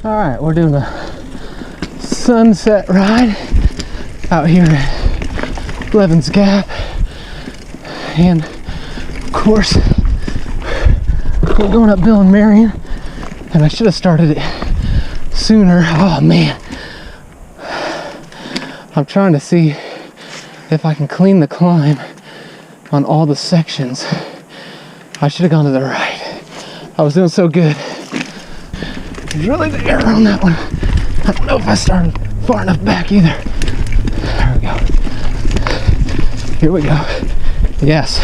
All right, we're doing a sunset ride out here at Blevin's Gap, and of course we're going up Bill Marion, and I should have started it sooner. Oh man, I'm trying to see if I can clean the climb on all the sections. I should have gone to the right. I was doing so good. There's really the air on that one. I don't know if I started far enough back either. There we go. Here we go. Yes.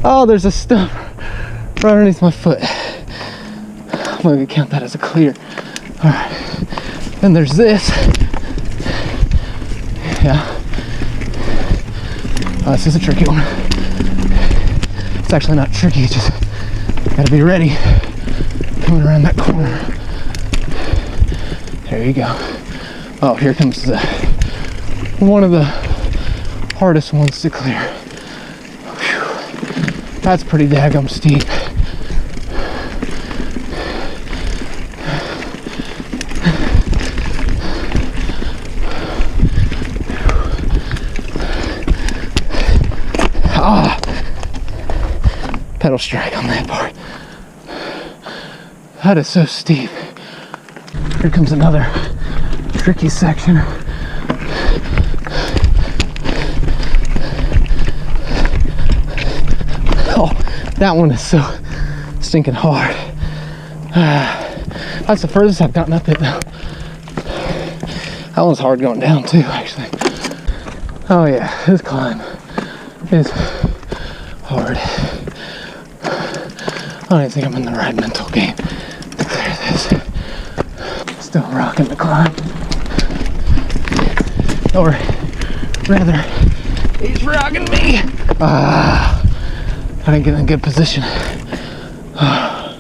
Oh, there's a stump right underneath my foot. I'm gonna count that as a clear. All right. Then there's this. Yeah. Oh, this is a tricky one. It's actually not tricky. It's just gotta be ready. Coming around that corner. There you go. Oh, here comes one of the hardest ones to clear. Whew. That's pretty daggum steep. Ah, pedal strike on that part. That is so steep. Here comes another tricky section. Oh, that one is so stinking hard. That's the furthest I've gotten up it though. That one's hard going down too, actually. Oh yeah, this climb is hard. I don't even think I'm in the right mental game to clear this. Still rocking the climb. Or rather, he's rocking me. I didn't get in a good position. I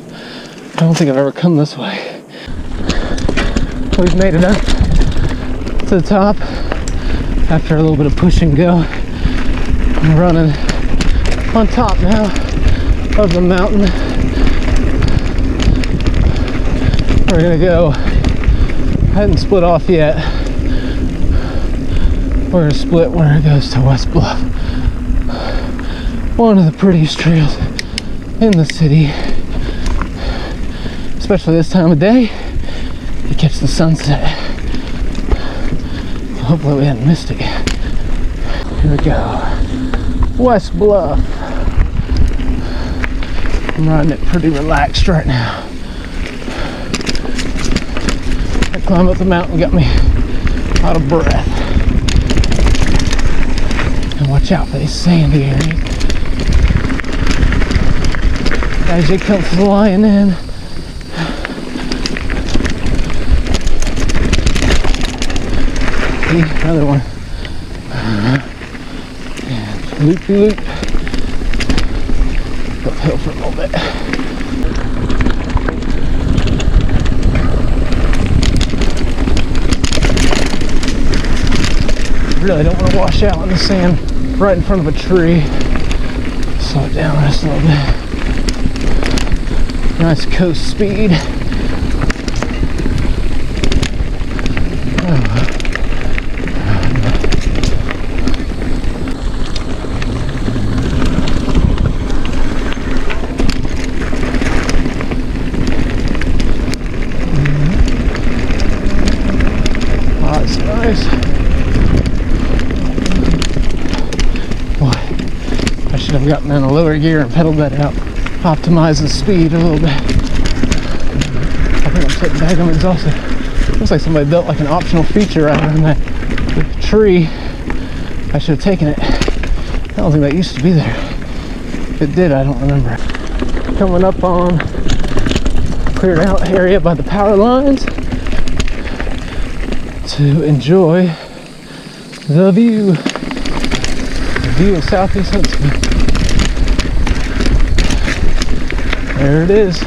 don't think I've ever come this way. We've made it up to the top after a little bit of push and go. I'm running on top now of the mountain. We're gonna go. I hadn't split off yet. We're gonna split when it goes to West Bluff. One of the prettiest trails in the city, especially this time of day. You catch the sunset. Hopefully we hadn't missed it yet. Here we go. West Bluff. I'm riding it pretty relaxed right now. That climb up the mountain got me out of breath. And watch out for these sandy areas as you come flying in. See, another one. And loop-de-loop. Uphill for a little bit. Really don't want to wash out in the sand right in front of a tree. Slow it down just a little bit. Nice coast speed. Nice. Boy, I should have gotten in a lower gear and pedaled that out. Optimize the speed a little bit. I think I'm sitting back, I'm exhausted. Looks like somebody built like an optional feature right around that tree. I should have taken it. I don't think that used to be there. If it did, I don't remember. Coming up on cleared out area by the power lines to enjoy the view. The view of Southeast Huntsville. There it is.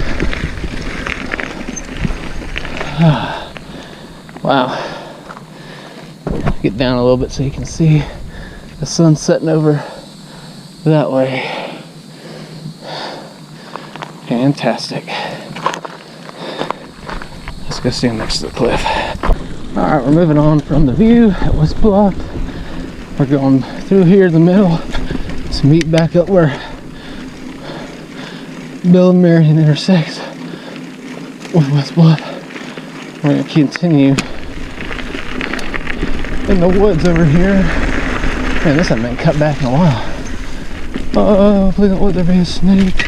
Wow. Get down a little bit so you can see the sun setting over that way. Fantastic. Let's go stand next to the cliff. Alright, we're moving on from the view that was bluffed. We're going through here in the middle to meet back up where Bill Marion intersects with West Bluff. We're going to continue in the woods over here. Man, this hasn't been cut back in a while. Oh, please don't let there be a snake.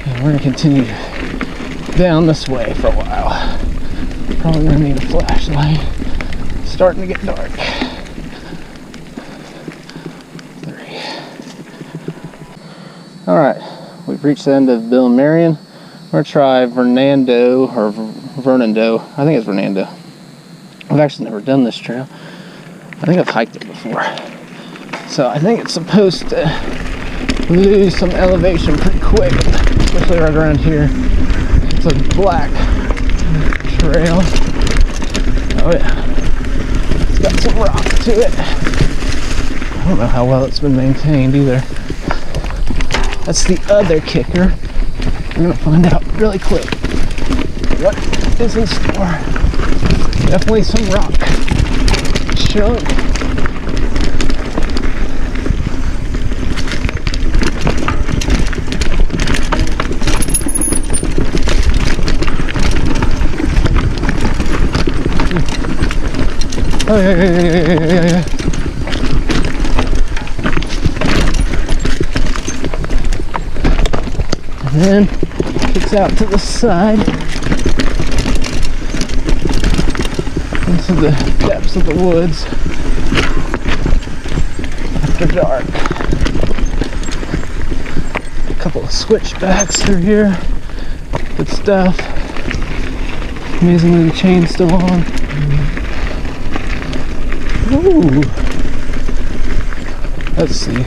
And we're going to continue down this way for a while. Probably going to need a flashlight. It's starting to get dark. 3. Alright, we've reached the end of Bill Marion. We're going to try Varnedoe, or Varnedoe. I think it's Varnedoe. I've actually never done this trail. I think I've hiked it before. So I think it's supposed to lose some elevation pretty quick, especially right around here. It's a black trail. Oh yeah. It's got some rock to it. I don't know how well it's been maintained either. That's the other kicker. We're gonna find out really quick what is in store. Definitely some rock chunk. Oh yeah. And then kicks out to the side into the depths of the woods after dark. A couple of switchbacks through here. Good stuff. Amazingly, the chain's still on. Ooh. Let's see.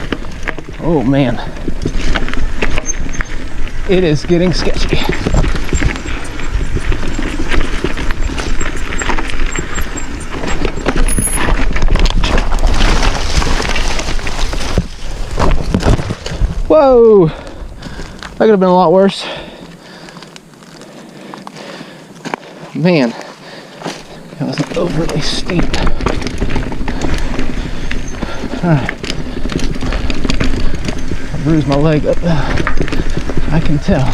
Oh man. It is getting sketchy. Whoa! That could have been a lot worse. Man, that wasn't overly steep. Alright. I bruised my leg up there. I can tell.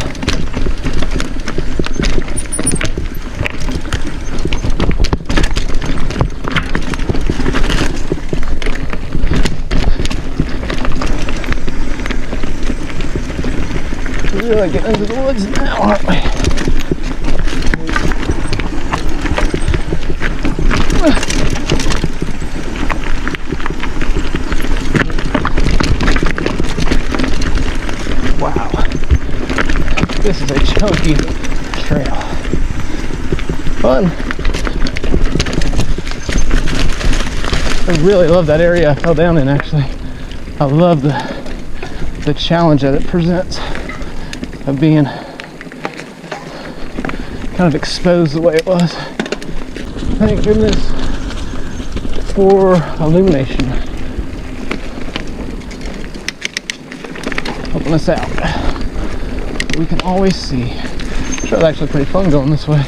We're really getting into the woods now, aren't we? This is a chunky trail. Fun. I really love that area I fell down in, actually. I love the challenge that it presents of being kind of exposed the way it was. Thank goodness for illumination. Helping us out. We can always see. Sure, it's actually pretty fun going this way.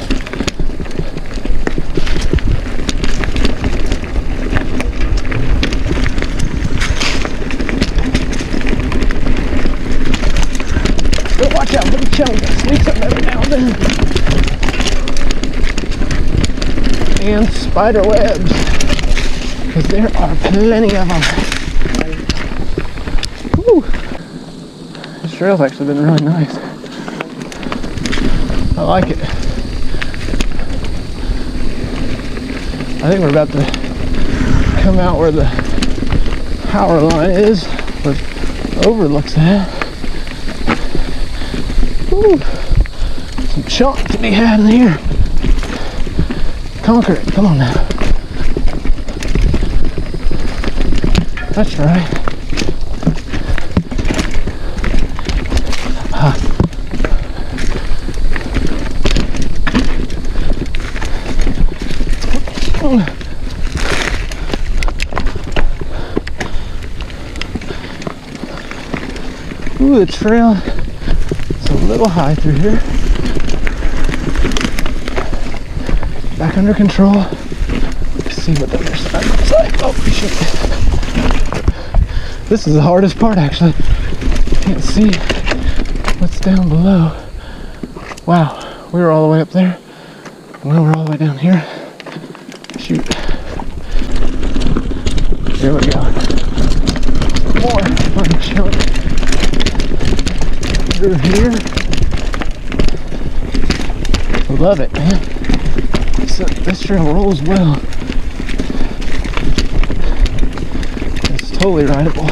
But watch out for the chunk that sneaks up every now and then. And spider webs, because there are plenty of them. Woo. This trail's actually been really nice. I like it. I think we're about to come out where the power line is, where it overlooks that. Woo. Some chunk to be had in here. Conquer it. Come on now. That's right. Ooh, the trail is a little high through here. Back under control. Let's see what the other side looks like. Oh, shit. This is the hardest part, actually. Can't see what's down below. Wow, we were all the way up there. Now we're all the way down here. Shoot. Here we go. More fun chunk through here. I love it, man. This trail rolls well. It's totally rideable.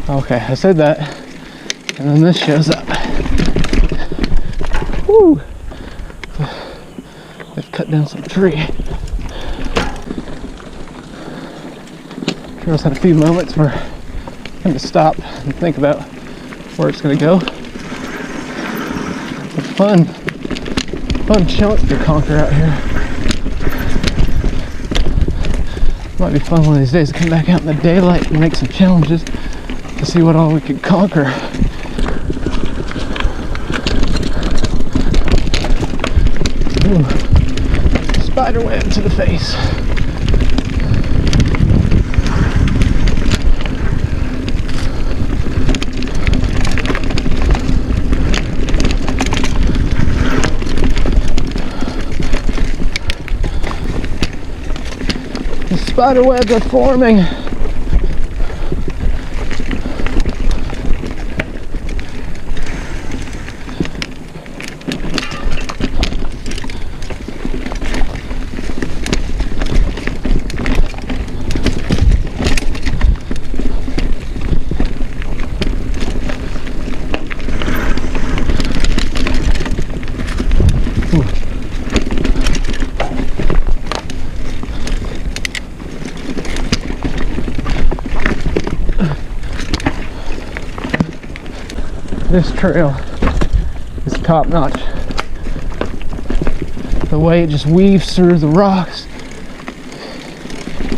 Okay, I said that, and then this shows up. Woo! They've cut down some tree. Trail's had a few moments where I'm going to stop and think about where it's going to go. It's a fun chunk to conquer out here. Might be fun one of these days to come back out in the daylight and make some challenges to see what all we can conquer. Ooh. Spider web to the face. The spider webs are forming. This trail is top notch. The way it just weaves through the rocks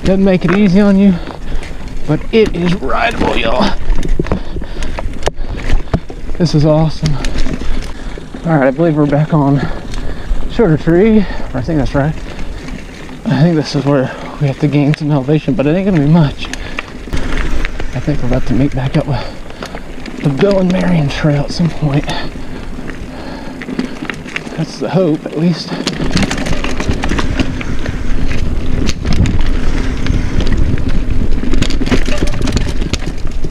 doesn't make it easy on you, but it is rideable, y'all. This is awesome. Alright, I believe we're back on Sugar Tree, or I think that's right. I think this is where we have to gain some elevation, but it ain't gonna be much. I think we're about to meet back up with the Bill Marion trail at some point. That's the hope, at least.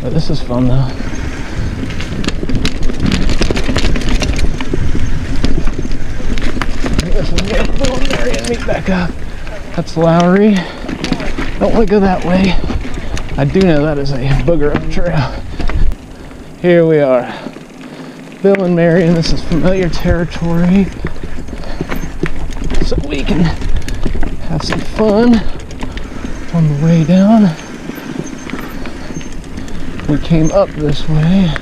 But this is fun, though. I think this is where Bill Marion meet back up. That's Lowry. Don't want to go that way. I do know that is a booger of a trail. Here we are, Bill and Marion. This is familiar territory, so we can have some fun on the way down. We came up this way,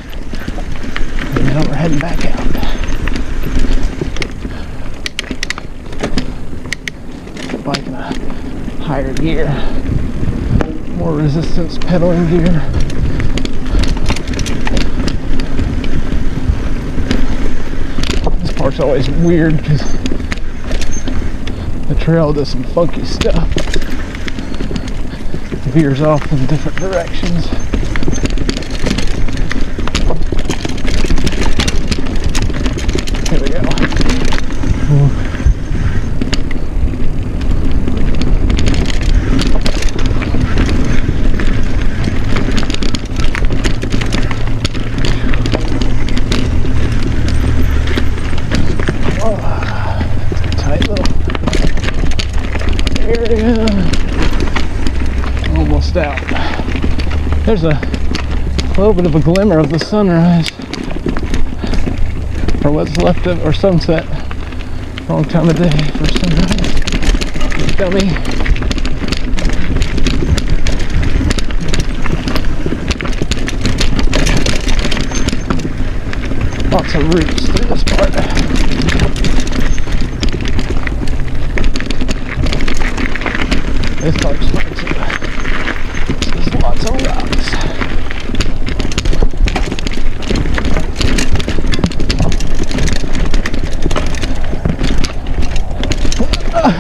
and now we're heading back out. Bike in a higher gear, more resistance pedaling gear. It's always weird because the trail does some funky stuff. It veers off in different directions. Here we go. Ooh. Almost out. There's a little bit of a glimmer of the sunrise, or what's left of, or sunset. Wrong time of day for sunrise. Dummy. Lots of roots through this part. This part's fun too. There's lots of rocks. I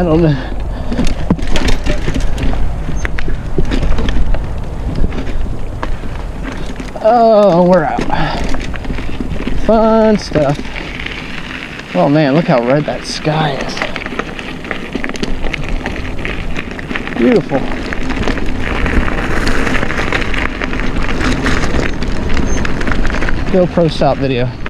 don't know. Oh, we're out. Fun stuff. Oh man, look how red that sky is. Beautiful. GoPro stop video.